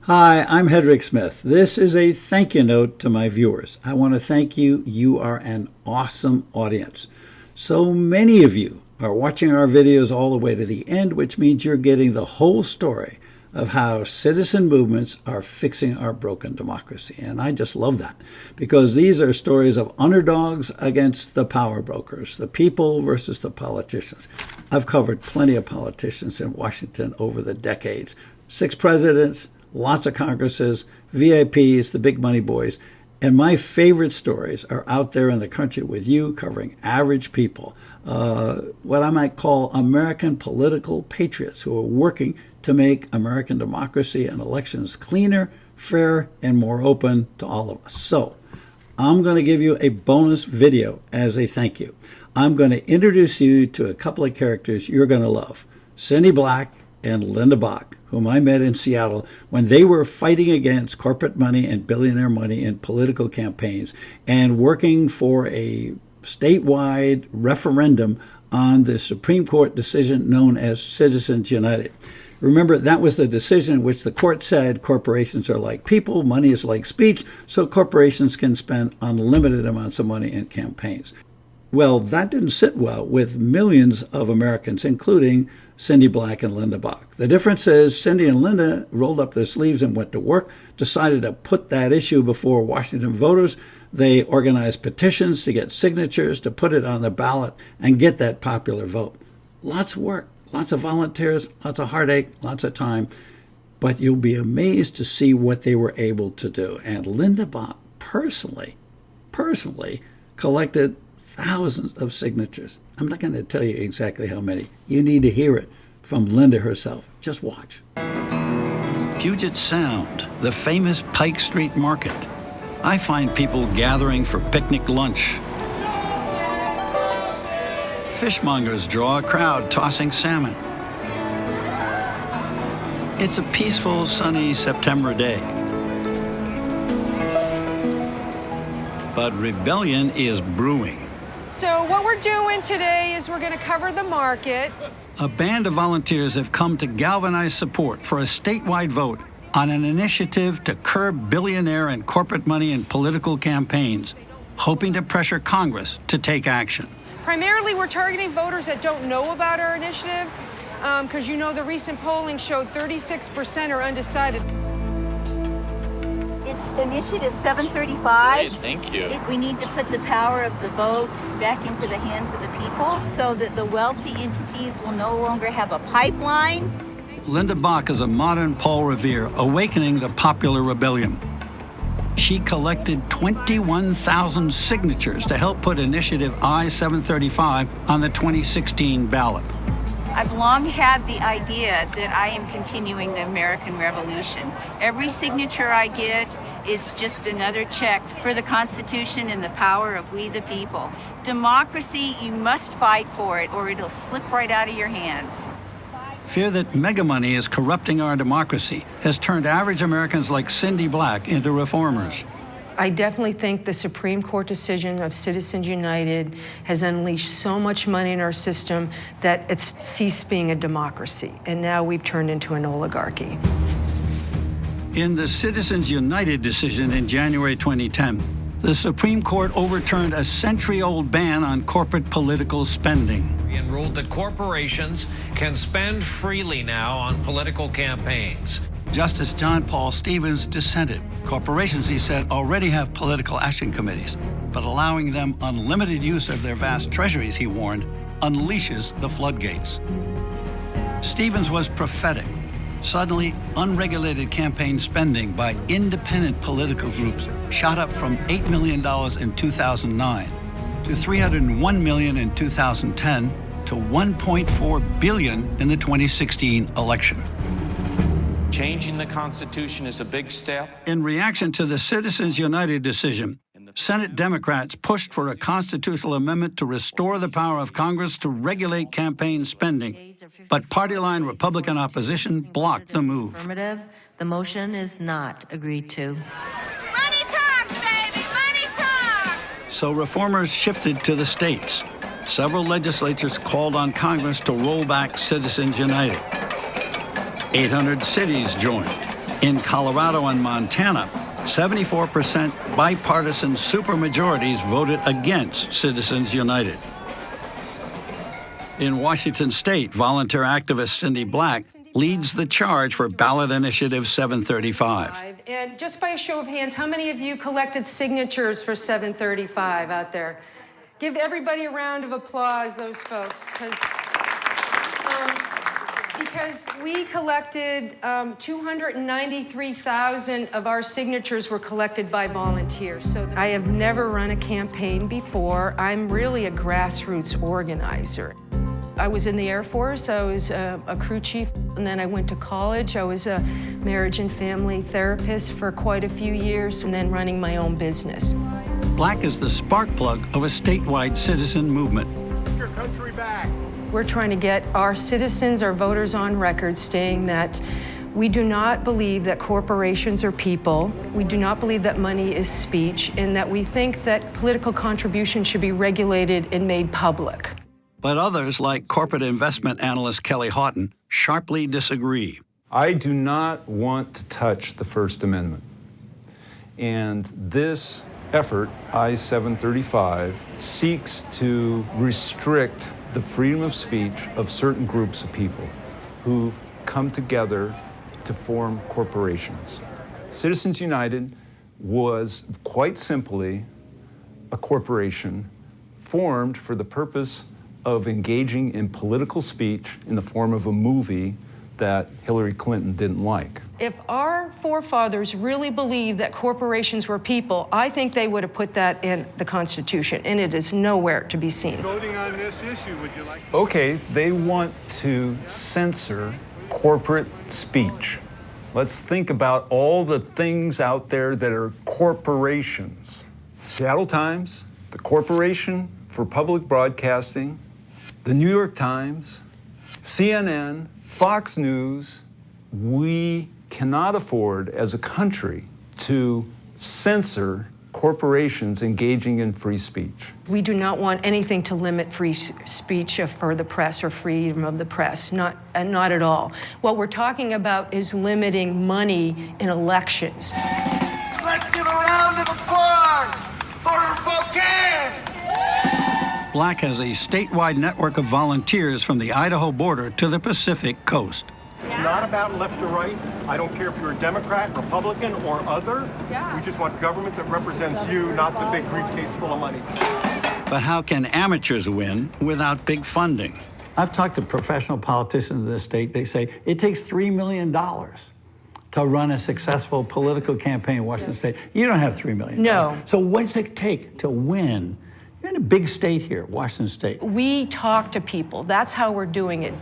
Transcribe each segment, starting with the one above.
Hi, I'm Hedrick Smith. This is a thank you note to my viewers. I want to thank you. You are an awesome audience. So many of you are watching our videos all the way to the end, which means you're getting the whole story of how citizen movements are fixing our broken democracy. And I just love that, because these are stories of underdogs against the power brokers, the people versus the politicians. I've covered plenty of politicians in Washington over the decades. 6 presidents, lots of Congresses, VIPs, the big money boys. And my favorite stories are out there in the country with you, covering average people, what I might call American political patriots who are working to make American democracy and elections cleaner, fair, and more open to all of us. So I'm going to give you a bonus video as a thank you. I'm going to introduce you to a couple of characters you're going to love, Cindy Black and Linda Bach, whom I met in Seattle when they were fighting against corporate money and billionaire money in political campaigns and working for a statewide referendum on the Supreme Court decision known as Citizens United. Remember, that was the decision in which the court said corporations are like people, money is like speech, so corporations can spend unlimited amounts of money in campaigns. Well, that didn't sit well with millions of Americans, including Cindy Black and Linda Bach. The difference is Cindy and Linda rolled up their sleeves and went to work, decided to put that issue before Washington voters. They organized petitions to get signatures, to put it on the ballot and get that popular vote. Lots of work, lots of volunteers, lots of heartache, lots of time. But you'll be amazed to see what they were able to do. And Linda Bach personally collected thousands of signatures. I'm not going to tell you exactly how many. You need to hear it from Linda herself. Just watch. Puget Sound, the famous Pike Street Market. I find people gathering for picnic lunch. Fishmongers draw a crowd tossing salmon. It's a peaceful, sunny September day. But rebellion is brewing. So what we're doing today is we're going to cover the market. A band of volunteers have come to galvanize support for a statewide vote on an initiative to curb billionaire and corporate money in political campaigns, hoping to pressure Congress to take action. Primarily, we're targeting voters that don't know about our initiative, because you know the recent polling showed 36% are undecided. It's initiative 735. Great, thank you. We need to put the power of the vote back into the hands of the people so that the wealthy entities will no longer have a pipeline. Linda Bach is a modern Paul Revere awakening the popular rebellion. She collected 21,000 signatures to help put Initiative I-735 on the 2016 ballot. I've long had the idea that I am continuing the American Revolution. Every signature I get is just another check for the Constitution and the power of we the people. Democracy, you must fight for it or it'll slip right out of your hands. Fear that mega money is corrupting our democracy has turned average Americans like Cindy Black into reformers. I definitely think the Supreme Court decision of Citizens United has unleashed so much money in our system that it's ceased being a democracy, and now we've turned into an oligarchy. In the Citizens United decision in January 2010, the Supreme Court overturned a century-old ban on corporate political spending. And ruled that corporations can spend freely now on political campaigns. Justice John Paul Stevens dissented. Corporations, he said, already have political action committees, but allowing them unlimited use of their vast treasuries, he warned, unleashes the floodgates. Stevens was prophetic. Suddenly, unregulated campaign spending by independent political groups shot up from $8 million in 2009 to $301 million in 2010 to $1.4 billion in the 2016 election. Changing the Constitution is a big step. In reaction to the Citizens United decision, Senate Democrats pushed for a constitutional amendment to restore the power of Congress to regulate campaign spending. But party-line Republican opposition blocked the move. Affirmative. The motion is not agreed to. Money talks, baby! Money talks! So reformers shifted to the states. Several legislatures called on Congress to roll back Citizens United. 800 cities joined. In Colorado and Montana, 74% bipartisan supermajorities voted against Citizens United. In Washington State, volunteer activist Cindy Black leads the charge for ballot initiative 735. And just by a show of hands, how many of you collected signatures for 735 out there? Give everybody a round of applause, those folks, because we collected 293,000 of our signatures were collected by volunteers. So I have never run a campaign before. I'm really a grassroots organizer. I was in the Air Force, I was a crew chief, and then I went to college. I was a marriage and family therapist for quite a few years, and then running my own business. Black is the spark plug of a statewide citizen movement. Your country back. We're trying to get our citizens, our voters on record saying that we do not believe that corporations are people, we do not believe that money is speech, and that we think that political contribution should be regulated and made public. But others, like corporate investment analyst Kelly Houghton, sharply disagree. I do not want to touch the First Amendment. And this effort, I-735, seeks to restrict the freedom of speech of certain groups of people who've come together to form corporations. Citizens United was quite simply a corporation formed for the purpose of engaging in political speech in the form of a movie that Hillary Clinton didn't like. If our forefathers really believed that corporations were people, I think they would have put that in the Constitution, and it is nowhere to be seen. Voting on this issue, would you like to? Okay, they want to censor corporate speech. Let's think about all the things out there that are corporations. Seattle Times, the Corporation for Public Broadcasting, the New York Times, CNN, Fox News. We cannot afford as a country to censor corporations engaging in free speech. We do not want anything to limit free speech for the press or freedom of the press, not at all. What we're talking about is limiting money in elections. Let's give a round of applause for Spokane! Black has a statewide network of volunteers from the Idaho border to the Pacific coast. It's not about left or right. I don't care if you're a Democrat, Republican, or other. We just want government that represents you, not the big briefcase full of money. But how can amateurs win without big funding? I've talked to professional politicians in this state. They say it takes $3 million to run a successful political campaign in Washington State. You don't have $3 million. No. So what does it take to win? You're in a big state here, Washington State. We talk to people. That's how we're doing it.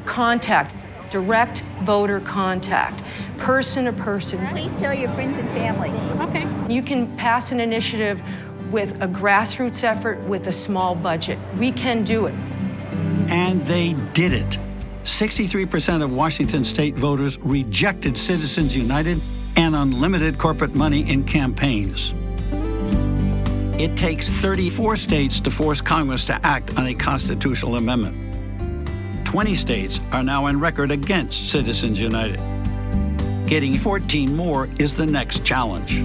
Contact, direct voter contact, person to person. Please tell your friends and family. Okay. You can pass an initiative with a grassroots effort with a small budget. We can do it. And they did it. 63% of Washington State voters rejected Citizens United and unlimited corporate money in campaigns. It takes 34 states to force Congress to act on a constitutional amendment. 20 states are now on record against Citizens United. Getting 14 more is the next challenge.